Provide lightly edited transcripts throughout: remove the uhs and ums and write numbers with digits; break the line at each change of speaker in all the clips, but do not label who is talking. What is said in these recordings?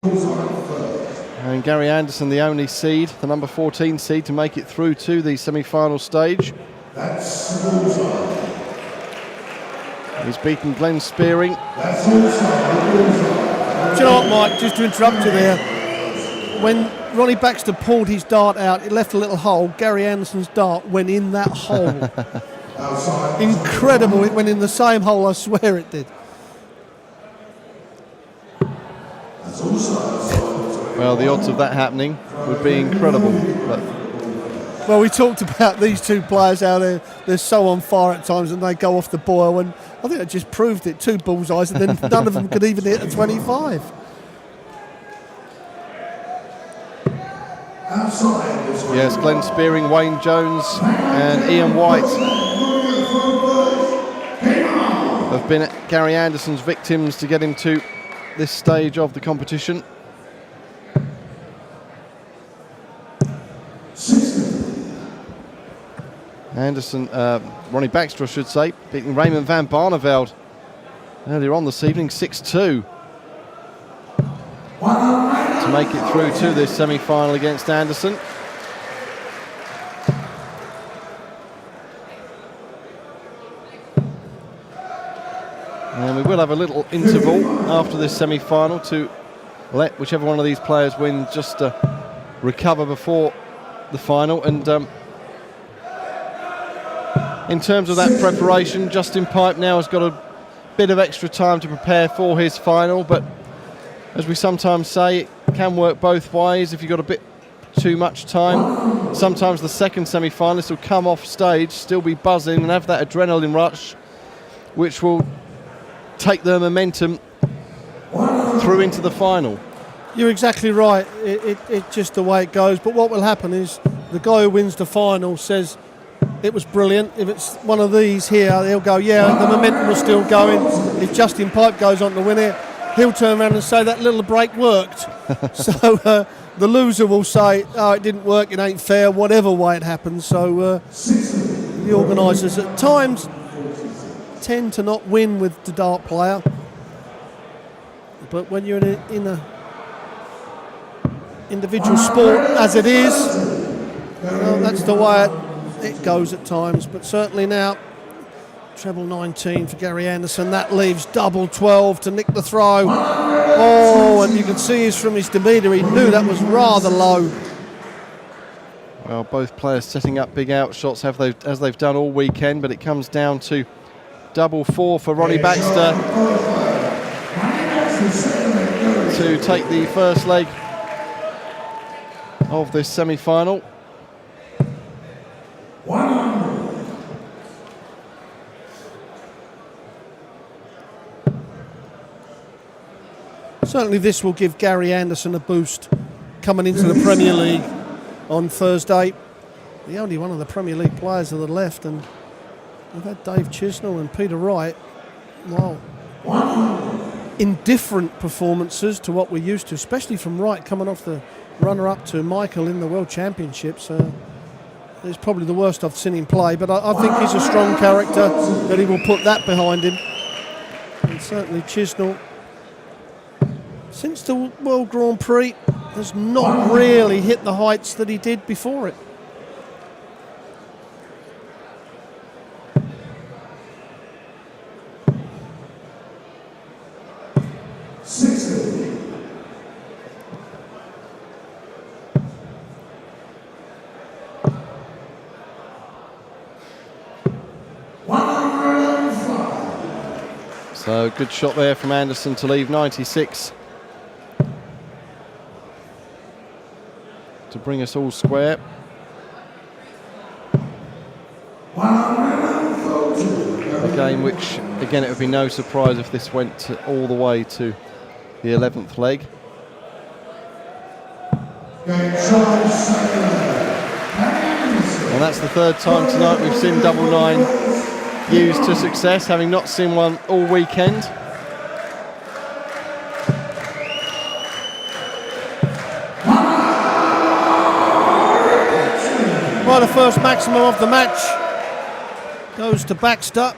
And Gary Anderson, the only seed, the number 14 seed, to make it through to the semi-final stage. He's beaten Glenn Spearing.
Do you know what, Mike, just to interrupt you there, when Ronnie Baxter pulled his dart out, it left a little hole. Gary Anderson's dart went in that hole. Incredible, it went in the same hole, I swear it did.
Well, the odds of that happening would be incredible. But
well, we talked about these two players out there. They're so on fire at times and they go off the boil. And I think it just proved it. 2 bullseyes and then none of them could even hit a 25.
Yes, Glenn Spearing, Wayne Jones and Ian White have been Gary Anderson's victims to get him to this stage of the competition. Anderson, Ronnie Baxter, I should say, beating Raymond van Barneveld earlier on this evening, 6-2. To make it through to this semi-final against Anderson. And we will have a little interval after this semi-final to let whichever one of these players win just recover before the final. And in terms of that preparation, Justin Pipe now has got a bit of extra time to prepare for his final, but as we sometimes say, it can work both ways. If you've got a bit too much time, sometimes the second semi-finalist will come off stage, still be buzzing and have that adrenaline rush, which will take their momentum through into the final.
You're exactly right. It's just the way it goes. But what will happen is the guy who wins the final says, it was brilliant. If it's one of these here, he'll go, yeah, the momentum was still going. If Justin Pipe goes on to win it, he'll turn around and say that little break worked. So the loser will say, oh, it didn't work, it ain't fair, whatever way it happens. So the organisers at times tend to not win with the dart player. But when you're in a individual sport, as it is, well, that's the way it goes at times. But certainly now, treble 19 for Gary Anderson. That leaves double 12 to nick the throw. Oh, and you can see from his demeanour, he knew that was rather low.
Well, both players setting up big outshots as they've done all weekend, but it comes down to double 4 for Ronnie Baxter to take the first leg of this semi-final.
Certainly this will give Gary Anderson a boost coming into the Premier League on Thursday. The only one of the Premier League players that are left, and we've had Dave Chisnell and Peter Wright. Well, indifferent performances to what we're used to, especially from Wright coming off the runner-up to Michael in the World Championships. It's probably the worst I've seen him play, but I think he's a strong character that he will put that behind him. And certainly Chisnell, since the World Grand Prix, has not really hit the heights that he did before it.
So good shot there from Anderson to leave 96 to bring us all square. A game which, again, it would be no surprise if this went all the way to the 11th leg. And that's the third time tonight we've seen double 9 used to success, having not seen one all weekend.
Well, the first maximum of the match goes to Baxter.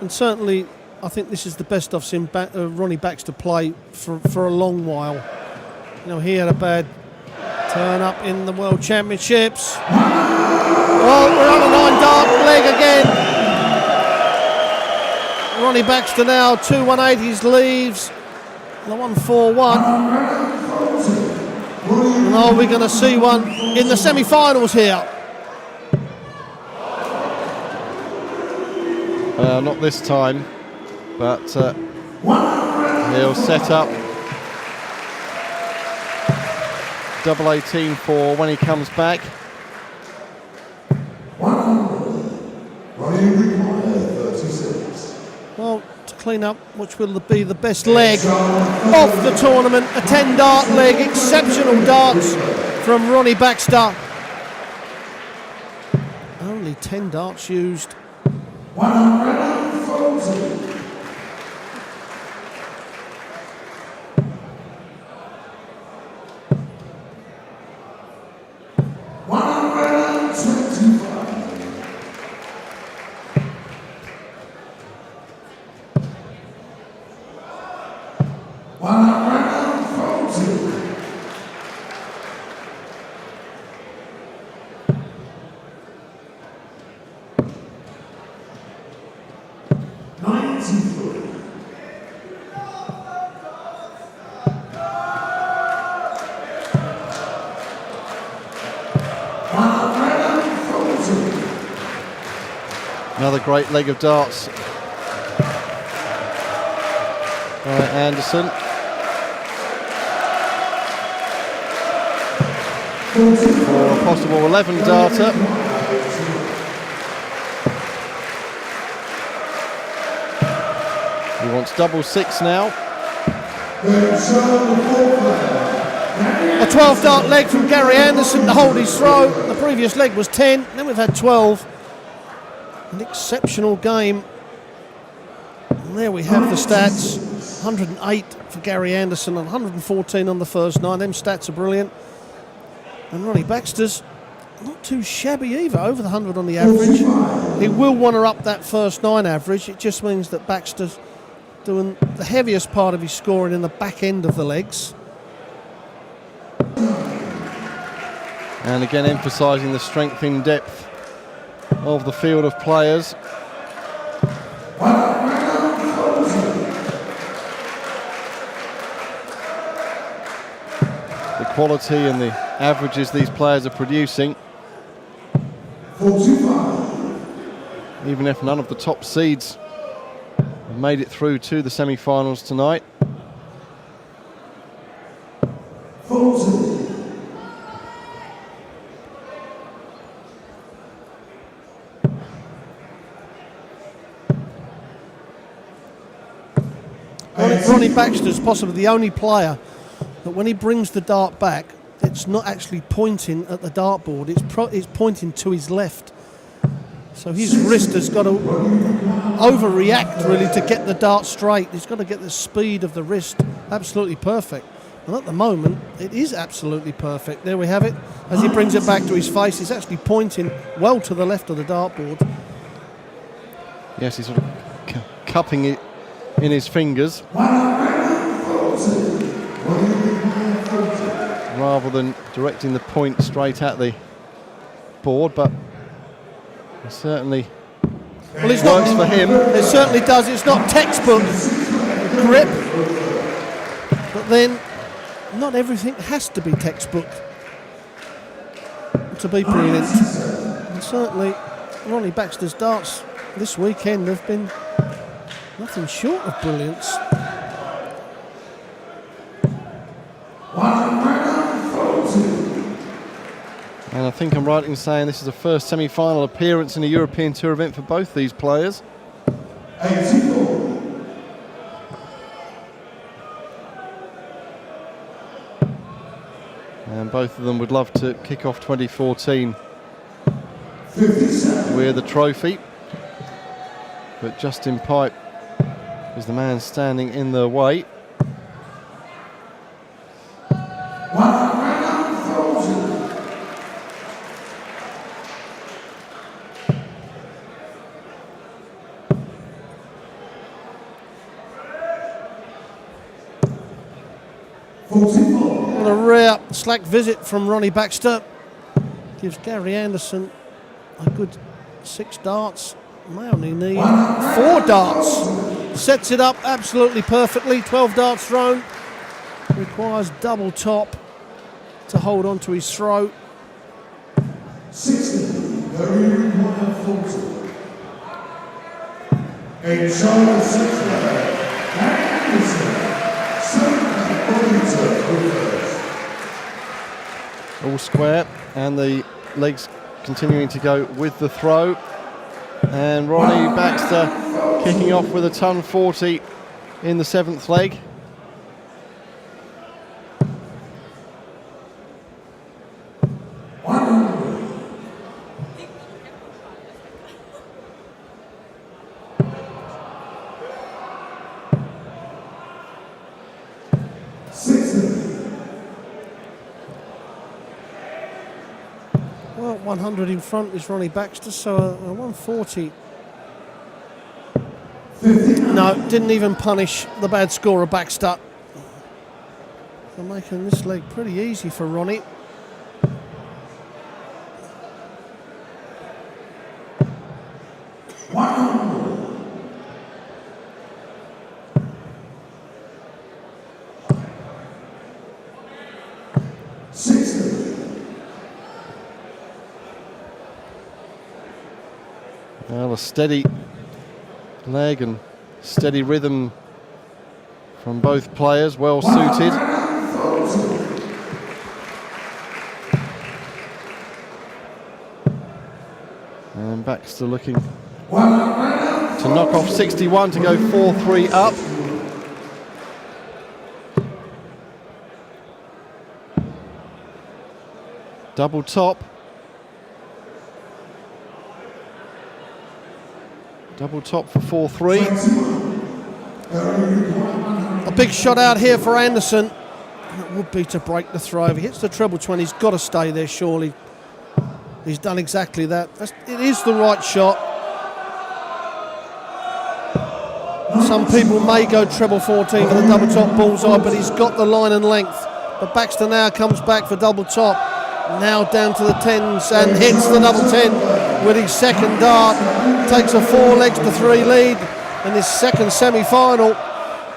And certainly I think this is the best I've seen Ronnie Baxter play for a long while. You know, he had a bad turn up in the World Championships. Well, we're on a 9-dart leg again. Ronnie Baxter now 2-180s leaves the 1-4-1. And are we going to see one in the semi-finals here?
Not this time, but he'll set up double 18 for when he comes back.
Well, to clean up, which will be the best leg of the tournament, a 10-dart leg, exceptional darts from Ronnie Baxter. Only 10 darts used.
140.
Another great leg of darts by Anderson. For a possible 11 darter. He wants double 6 now.
A 12-dart leg from Gary Anderson to hold his throw. The previous leg was 10, then we've had 12. An exceptional game. And there we have the stats. 108 for Gary Anderson and 114 on the first 9. Them stats are brilliant. And Ronnie Baxter's not too shabby either, over the 100 on the average. He will want to up that first 9 average. It just means that Baxter's doing the heaviest part of his scoring in the back end of the legs.
And again emphasising the strength in depth of the field of players. The quality and the averages these players are producing.
45.
Even if none of the top seeds have made it through to the semi-finals tonight.
40.
Ronnie Baxter is possibly the only player that when he brings the dart back, it's not actually pointing at the dartboard, it's pointing to his left. So his wrist has got to overreact really to get the dart straight. He's got to get the speed of the wrist absolutely perfect. And at the moment, it is absolutely perfect. There we have it. As he brings it back to his face, he's actually pointing well to the left of the dartboard.
Yes, he's sort of cupping it in his fingers rather than directing the point straight at the board, but it certainly works for him.
It certainly does. It's not textbook grip, but then not everything has to be textbook to be brilliant. And certainly Ronnie Baxter's darts this weekend have been nothing short of brilliance.
140.
And I think I'm right in saying this is the first semi-final appearance in a European Tour event for both these players.
84.
And both of them would love to kick off 2014
57.
with a trophy. But Justin Pipe is the man standing in the way.
140. 44.
What a rare slack visit from Ronnie Baxter. Gives Gary Anderson a good 6 darts. May only need 4 darts. Sets it up absolutely perfectly. 12 darts thrown. Requires double top to hold on to his throat.
60. Very required 40. A Charlotte 6 Anderson. 7
All square, and the legs continuing to go with the throw. And Ronnie Baxter kicking off with a ton 40 in the 7th leg.
Well, 100 in front is Ronnie Baxter, so a 140. No, didn't even punish the bad score of Baxter. They're making this leg pretty easy for Ronnie.
Well, a steady leg and steady rhythm from both players, well suited. And Baxter looking to knock off 61 to go 4-3 up. Double top. Double top for 4-3.
A big shot out here for Anderson. It would be to break the throw. If he hits the treble 20, he's got to stay there, surely. He's done exactly that. It is the right shot. Some people may go treble 14 for the double top bullseye, but he's got the line and length. But Baxter now comes back for double top. Now down to the 10s and hits the double 10 with his second dart. Takes a 4 legs to 3 lead in this second semi-final.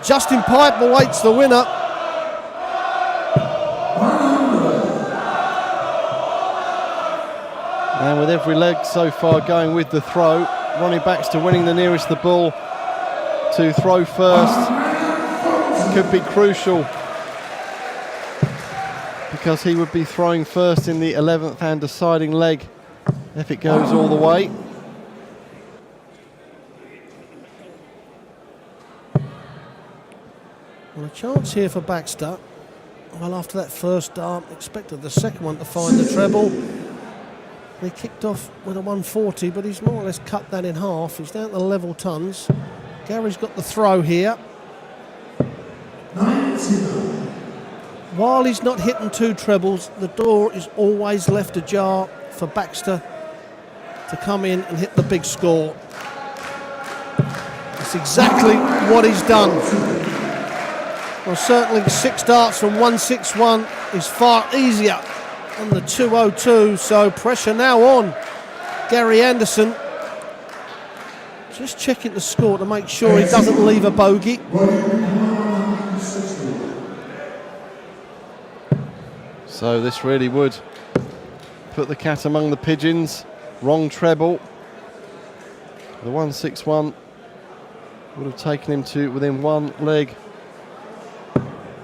Justin Pipe awaits the winner.
And with every leg so far going with the throw, Ronnie Baxter winning the nearest the ball to throw first. Could be crucial because he would be throwing first in the 11th and deciding leg if it goes all the way.
Well, a chance here for Baxter. Well, after that first dart, expected the second one to find the treble. He kicked off with a 140, but he's more or less cut that in half. He's down to level tons. Gary's got the throw here. While he's not hitting 2 trebles, the door is always left ajar for Baxter to come in and hit the big score. That's exactly what he's done. Well, certainly 6 darts from 161 is far easier than the 202, so pressure now on Gary Anderson. Just checking the score to make sure he doesn't leave a bogey.
So this really would put the cat among the pigeons. Wrong treble. The 161 would have taken him to within 1 leg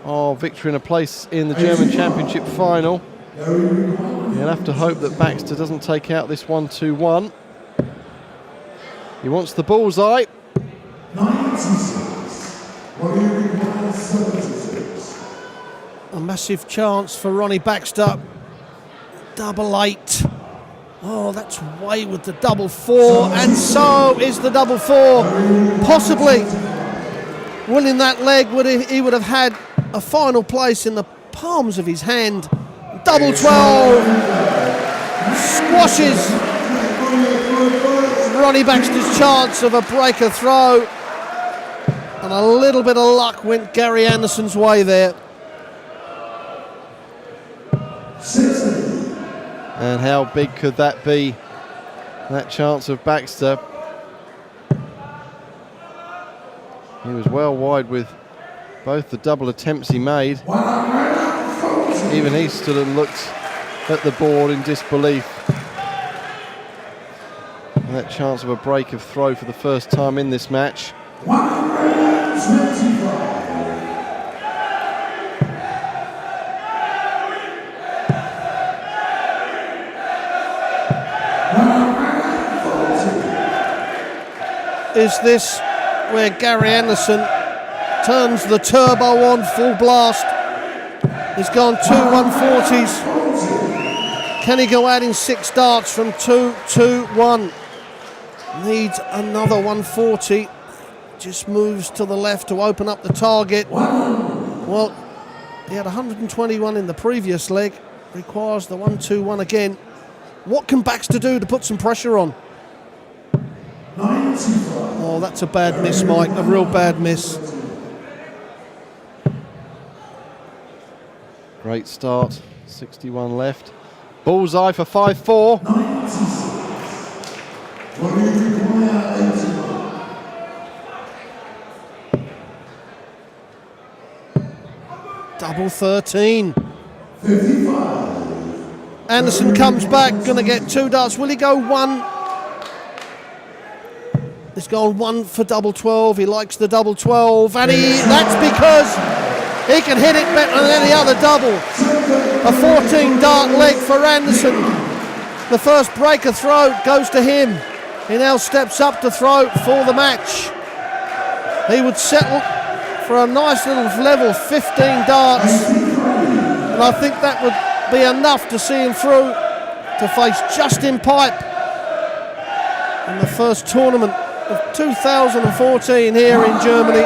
of victory and a place in the German Championship final. You'll have to hope that Baxter doesn't take out this 1-2-1. He wants the bullseye.
76.
A massive chance for Ronnie Baxter. Double 8. Oh, that's way with the double 4, and so is the double 4. Possibly winning that leg, he would have had a final place in the palms of his hand. Double 12 squashes Ronnie Baxter's chance of a breaker throw, and a little bit of luck went Gary Anderson's way there.
60.
And how big could that be? That chance of Baxter. He was well wide with both the double attempts he made.
140.
Even he stood and looked at the board in disbelief. And that chance of a break of throw for the first time in this match.
125.
Is this where Gary Anderson turns the turbo on full blast? He's gone 2 140s. Can he go out in 6 darts from 2-2-1? Needs another 140. Just moves to the left to open up the target. Well, he had 121 in the previous leg. Requires the 1-2-1 again. What can Baxter do to put some pressure on?
95.
Oh, that's a bad miss, Mike. A real bad miss.
Great start. 61 left. Bullseye for 5-4.
96. What do you require? 81.
Double 13.
55.
Anderson comes back, going to get 2 darts. Will he go 1? He's gone 1 for double 12. He likes the double 12, and that's because he can hit it better than any other double. A 14 dart leg for Anderson. The first breaker throw goes to him. He now steps up to throw for the match. He would settle for a nice little level 15 darts, and I think that would be enough to see him through to face Justin Pipe in the first tournament of 2014 here in Germany.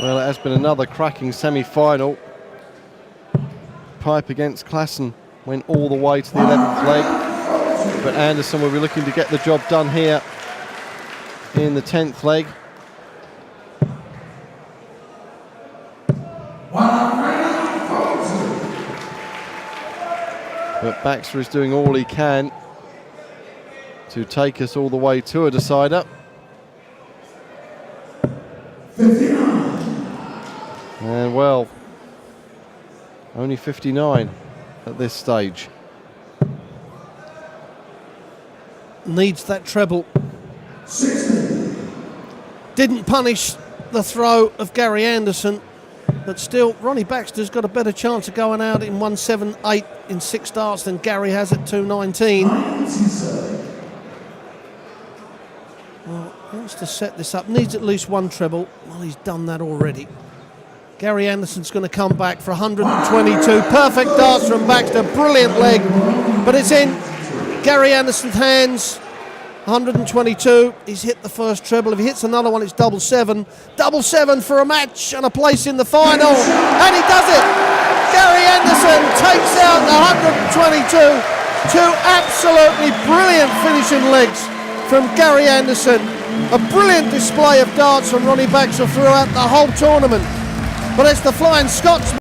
Well, it has been another cracking semi-final. Pipe against Klassen went all the way to the 11th leg, but Anderson will be looking to get the job done here in the 10th leg. But Baxter is doing all he can to take us all the way to a decider.
59.
And well, only 59 at this stage.
Needs that treble.
60.
Didn't punish the throw of Gary Anderson, but still Ronnie Baxter's got a better chance of going out in 178 in 6 darts than Gary has at 219.
97.
Well, he wants to set this up, needs at least 1 treble. Well, he's done that already. Gary Anderson's going to come back for 122. Perfect darts from Baxter, brilliant leg, but it's in Gary Anderson's hands. 122, he's hit the first treble. If he hits another one, it's double 7. Double 7 for a match and a place in the final, and he does it. Gary Anderson takes out the 122. 2 absolutely brilliant finishing legs from Gary Anderson. A brilliant display of darts from Ronnie Baxter throughout the whole tournament. But it's the Flying Scotsman